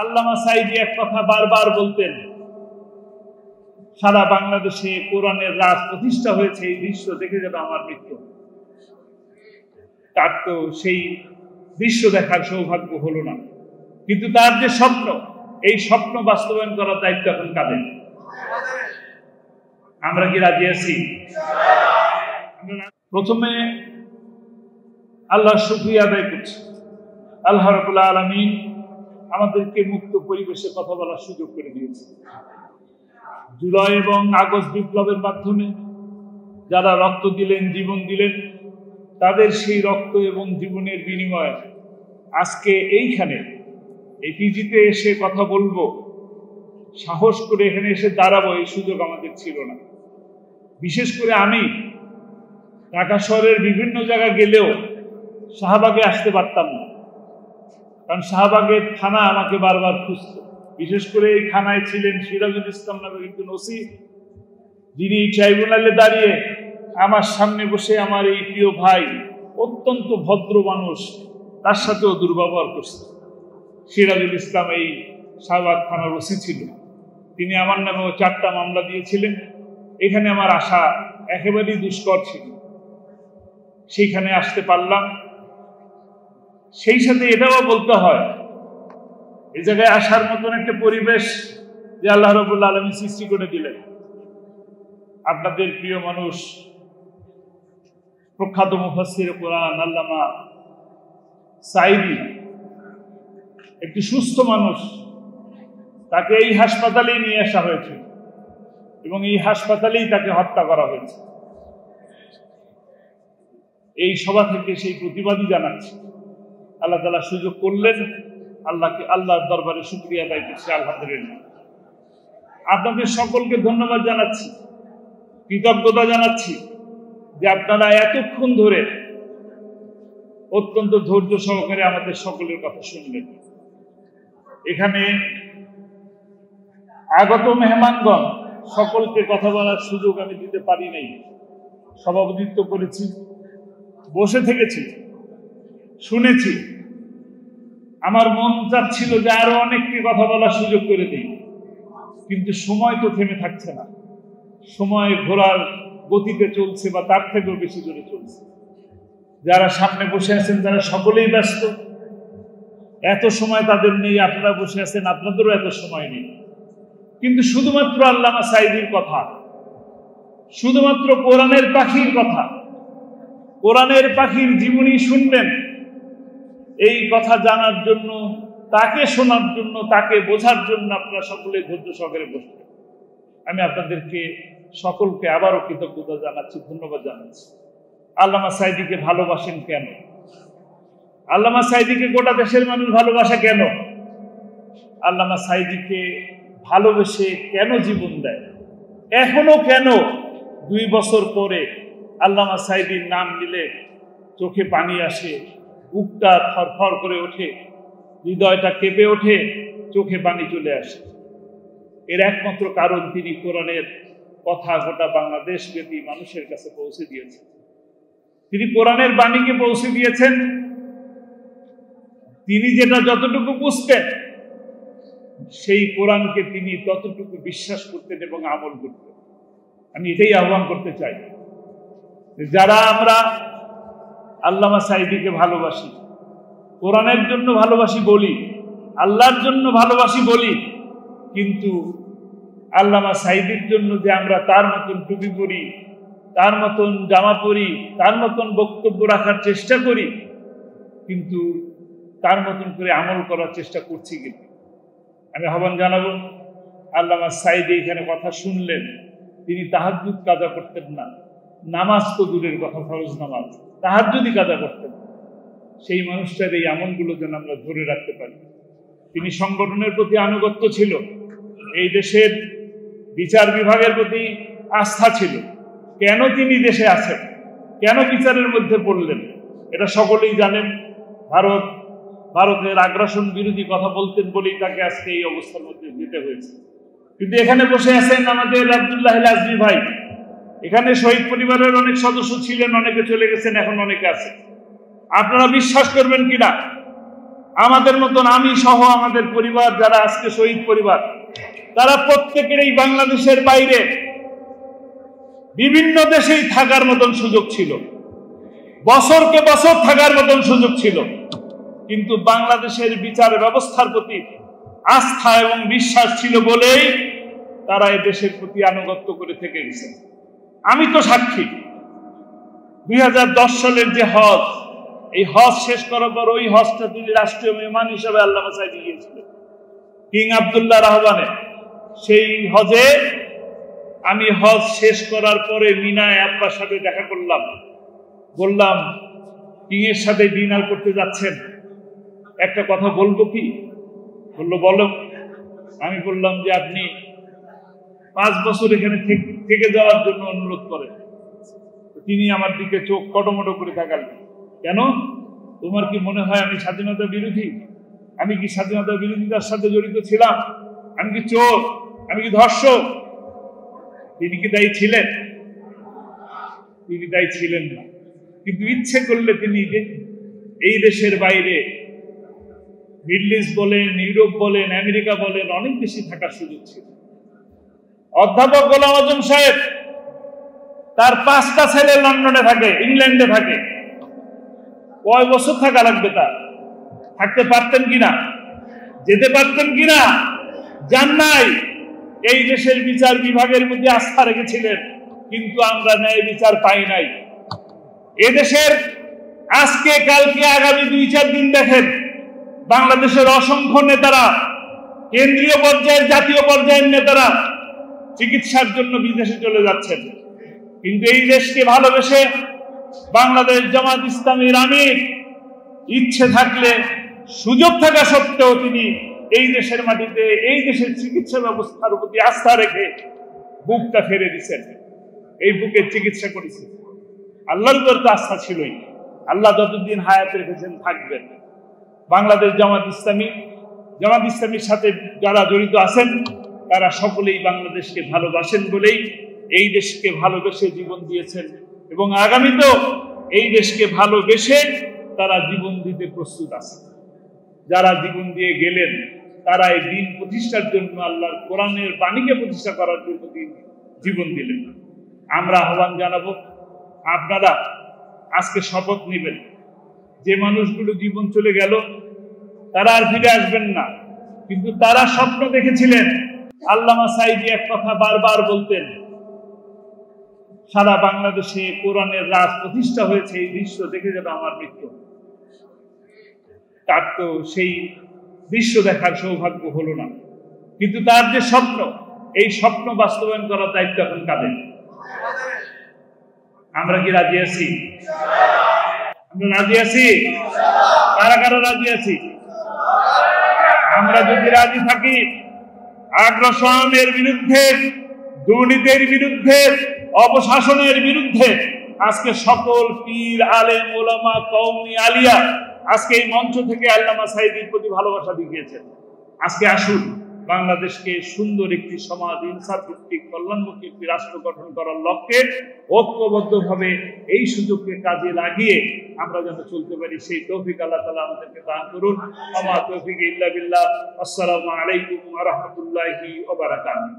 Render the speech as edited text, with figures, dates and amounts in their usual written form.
আল্লামা সাঈদী এক কথা বারবার বলতেন, সারা বাংলাদেশে কোরআনের রাজ প্রতিষ্ঠা হয়েছে এই দৃশ্য দেখে যেন আমার মৃত্যু। তার তো সেই দৃশ্য দেখার সৌভাগ্য হলো না, কিন্তু তার যে স্বপ্ন, এই স্বপ্ন বাস্তবায়ন করার দায়িত্ব এখন কাদের? আমরা কি রাজি আছি? প্রথমে আল্লাহর শুকরিয়া আদায় করছি। আল্লাহ রাব্বুল আলামিন আমাদেরকে মুক্ত পরিবেশে কথা বলার সুযোগ করে দিয়েছে। জুলাই এবং আগস্ট বিপ্লবের মাধ্যমে যারা রক্ত দিলেন, জীবন দিলেন, তাদের সেই রক্ত এবং জীবনের বিনিময়ে আজকে এইখানে এই পিজিতে এসে কথা বলবো, সাহস করে এখানে এসে দাঁড়াবো, এই সুযোগ আমাদের ছিল না। বিশেষ করে আমি ঢাকা শহরের বিভিন্ন জায়গা গেলেও শাহবাগে আসতে পারতাম না, কারণ শাহবাগের থানা আমাকে বারবার খুঁজত। বিশেষ করে এই থানায় ছিলেন সিরাজুল ইসলাম নামের একজন ওসি, যিনি ট্রাইব্যুনালে দাঁড়িয়ে আমার সামনে বসে আমার এই প্রিয় ভাই, অত্যন্ত ভদ্র মানুষ, তার সাথেও দুর্ব্যবহার করছে। সিরাজুল ইসলাম এই শাহবাগ থানার ওসি ছিল, তিনি আমার নামেও 4টা মামলা দিয়েছিলেন। এখানে আমার আসা একেবারেই দুষ্কর ছিল, সেইখানে আসতে পারলাম। সেই সাথে এটাও বলতে হয়, এই জায়গায় আসার মতন একটা পরিবেশ যে আল্লাহ রাব্বুল আলামিন সৃষ্টি করে দিলেন। আপনাদের প্রিয় মানুষ, প্রখ্যাত মুফাসসির কোরআন আল্লামা সাঈদী একটি সুস্থ মানুষ, তাকে এই হাসপাতালেই নিয়ে আসা হয়েছে এবং এই হাসপাতালেই তাকে হত্যা করা হয়েছে। এই সভা থেকে সেই প্রতিবাদই জানাচ্ছি। আল্লাহ তাআলা সুযোগ করলেন, আল্লাহর দরবারে শুকরিয়া আদায় করছি, আলহামদুলিল্লাহ। আপনাদের সকলকে ধন্যবাদ জানাচ্ছি, কৃতজ্ঞতা জানাচ্ছি যে আপনারা এতক্ষণ ধরে অত্যন্ত ধৈর্য সহকারে আমাদের সকলের কথা শুনলেন। এখানে আগত মেহমানগণ সকলকে কথা বলার সুযোগ আমি দিতে পারি নাই, সভাপতিত্ব করেছি, বসে থেকেছি, শুনেছি। আমার মন চাচ্ছিল যে আরো অনেককে কথা বলার সুযোগ করে দিই, কিন্তু সময় তো থেমে থাকছে না। সময় ঘোড়ার গতিতে চলছে বা তার থেকেও বেশি জোরে চলছে। যারা সামনে বসে আছেন তারা সকলেই ব্যস্ত, এত সময় তাদের নেই। আপনারা বসে আছেন, আপনাদেরও এত সময় নেই। কিন্তু শুধুমাত্র আল্লামা সাঈদীর কথা, শুধুমাত্র কোরআনের পাখির কথা, কোরআনের পাখির জীবনী শুনবেন, এই কথা জানার জন্য, তাকে শোনার জন্য, তাকে বোঝার জন্য আপনারা সকলে ধৈর্য সহকারে বসবেন। আমি আপনাদেরকে সকলকে আবারও কৃতজ্ঞতা জানাচ্ছি, ধন্যবাদ জানাচ্ছি। আল্লামা সাঈদীকে ভালোবাসেন কেন? আল্লামা সাঈদীকে গোটা দেশের মানুষ ভালোবাসে কেন? আল্লামা সাঈদীকে ভালোবেসে কেন জীবন দেয়? এখনো কেন 2 বছর পরে আল্লামা সাঈদীর নাম নিলে চোখে পানি আসে, বুকটা থরথর করে ওঠে, হৃদয়টা কেঁপে ওঠে, চোখে পানি চলে আসে? এর একমাত্র কারণ তিনি কোরআনের কথা গোটা বাংলাদেশ ব্যাপী মানুষের কাছে পৌঁছে দিয়েছেন। তিনি কোরআনের বাণীকে পৌঁছে দিয়েছেন। তিনি যেটা যতটুকু বুঝতেন, সেই কোরআনকে তিনি ততটুকু বিশ্বাস করতেন এবং আমল করতেন। আমি এটাই আহ্বান করতে চাই, যারা আমরা আল্লামা সাঈদীকে ভালোবাসি, কোরআনের জন্য ভালোবাসি বলি, আল্লাহর জন্য ভালোবাসি বলি, কিন্তু আল্লামা সাঈদীর জন্য যে আমরা তার মতন টুপি পরি, তার মতন জামা পরি, তার মতন বক্তব্য রাখার চেষ্টা করি, কিন্তু তার মতন করে আমল করার চেষ্টা করছি কিনা? আমি আহ্বান জানাবো, আল্লামা সাঈদী এখানে কথা শুনলেন, তিনি তাহাজ্জুদ কাজা করতেন না, নামাজ তো দূরের কথা, ফরজ নামাজ, তাহাজ্জুদই কাজা করতেন। সেই মানুষটার এই আমলগুলো যেন আমরা ধরে রাখতে পারি। তিনি সংগঠনের প্রতি আনুগত্য ছিল, এই দেশের বিচার বিভাগের প্রতি আস্থা ছিল। কেন তিনি দেশে আছেন, কেন বিচারের মধ্যে পড়লেন, এটা সকলেই জানেন। ভারতের আগ্রাসন বিরোধী কথা বলতেন বলেই তাকে আজকে এই অবস্থার মধ্যে যেতে হয়েছে। কিন্তু এখানে বসে আছেন আমাদের আব্দুল্লাহ আজমি ভাই, এখানে শহীদ পরিবারের অনেক সদস্য ছিলেন, অনেকে চলে গেছেন, এখন অনেকে আছে। আপনারা বিশ্বাস করবেন কিনা, আমাদের মতন আমি সহ আমাদের পরিবার যারা আজকে শহীদ পরিবার, তারা প্রত্যেকেরই বাংলাদেশের বাইরে বিভিন্ন দেশেই থাকার মতন সুযোগ ছিল, বছরকে বছর থাকার মতন সুযোগ ছিল, কিন্তু বাংলাদেশের বিচার ব্যবস্থার প্রতি আস্থা এবং বিশ্বাস ছিল বলেই তারা এই দেশের প্রতি আনুগত্য করে থেকে গেছে। আমি তো সাক্ষী, 2010 সালের যে হজ, এই হজ শেষ করার পর ওই হজটা তিনি রাষ্ট্রীয় মেহমান হিসেবে আল্লামা সাঈদী গিয়েছিলেন কিং আব্দুল্লাহর আহ্বানে। সেই হজে আমি হজ শেষ করার পরে মিনায় আব্বার সাথে দেখা করলাম, বললাম কিং এর সাথে ডিনার করতে যাচ্ছেন, একটা কথা বলবো কি? বললো বলো। আমি বললাম যে আপনি 5 বছর এখানে থেকে যাওয়ার জন্য অনুরোধ করেন। তিনি আমার দিকে চোখ কটমটো করে তাকালেন। কেন? তোমার কি মনে হয় আমি স্বাধীনতা বিরোধী? আমি কি স্বাধীনতা বিরোধিতার সাথে জড়িত ছিলাম? আমি কি চোর? আমি কি ধর্ষক? তিনি কি দায়ী ছিলেন? তিনি দায়ী ছিলেন না, কিন্তু ইচ্ছে করলে তিনি এই দেশের বাইরে মিডল ইস্ট বলেন, ইউরোপ বলেন, আমেরিকা বলেন, অনেক বেশি থাকার সুযোগ ছিল। অধ্যাপক গোলাম আজম সাহেব, তার 5টা ছেলে লন্ডনে থাকে, ইংল্যান্ডে থাকে। কয় বছর থাকা লাগবে তার? থাকতে পারতেন কিনা? যেতে পারতেন কিনা? জান নাই। এই দেশের বিচার বিভাগের মধ্যে আস্থা রেখেছিলেন, কিন্তু আমরা ন্যায় বিচার পাই নাই। এদেশের আজকে কালকে আগামী 2-4 দিন দেখেন, বাংলাদেশের অসংখ্য নেতারা, কেন্দ্রীয় পর্যায়ের জাতীয় পর্যায়ের নেতারা চিকিৎসার জন্য বিদেশে চলে যাচ্ছেন, কিন্তু এই দেশকে ভালোবেসে বাংলাদেশ জামাত ইসলামীর আমির ইচ্ছে থাকলে, সুযোগ থাকা সত্ত্বেও তিনি এই দেশের মাটিতে এই দেশের চিকিৎসা ব্যবস্থার প্রতি আস্থা রেখে বুকটা ফেরে দিচ্ছেন, এই বুকের চিকিৎসা করেছেন। আল্লাহর উপর তো আস্থা ছিলই, আল্লাহ যতদিন হায়াত রেখেছেন থাকবেন। বাংলাদেশ জামাত ইসলামীর সাথে যারা জড়িত আছেন তারা সকলেই বাংলাদেশকে ভালোবাসেন বলেই এই দেশকে ভালোবেসে জীবন দিয়েছেন, এবং আগামীতেও এই দেশকে ভালোবেসে তারা জীবন দিতে প্রস্তুত আছে। যারা জীবন দিয়ে গেলেন তারা এই দিন প্রতিষ্ঠার জন্য, আল্লাহর কোরআনের বাণীকে প্রতিষ্ঠা করার জন্য জীবন দিলেন। আমরা আহ্বান জানাবো, আপনারা আজকে শপথ নেবেন, যে মানুষগুলো জীবন চলে গেল তারা আর ফিরে আসবেন না, কিন্তু তারা স্বপ্ন দেখেছিলেন। আল্লামা সাঈদী এক কথা বারবার বলতেন, সারা বাংলাদেশে কোরআনের রাজ প্রতিষ্ঠা হয়েছে, এই দৃশ্য দেখে যেন আমার মৃত্যু। তার তো সেই দৃশ্য দেখার সৌভাগ্য হলো না, কিন্তু তার যে স্বপ্ন, এই স্বপ্ন বাস্তবায়ন করার দায়িত্ব এখন কাদের? আমরা কি রাজি আছি? আমরা রাজি আছি? কারা কারা রাজি আছি? আমরা যদি রাজি থাকি, আগ্রাসনের বিরুদ্ধে, দুর্নীতির বিরুদ্ধে, অপশাসনের বিরুদ্ধে আজকে সকল পীর, আলেম, ওলামা, কওমি, আলিয়া আজকে এই মঞ্চ থেকে আল্লামা সাঈদীর প্রতি ভালোবাসা দেখিয়েছেন। আজকে আসুন, বাংলাদেশকে সুন্দর একটি সমাজ, ইনসাফ ভিত্তিক, কল্যাণমুখী একটি রাষ্ট্র গঠন করার লক্ষ্যে ঐক্যবদ্ধভাবে এই সুযোগকে কাজে লাগিয়ে আমরা যেন চলতে পারি, সেই তৌফিক আল্লাহ তাআলা আমাদেরকে দান করুন। আমা তৌফিক ইল্লা বিল্লাহ। আসসালামু আলাইকুম ওয়া রাহমাতুল্লাহি ওয়া বারাকাতুহু।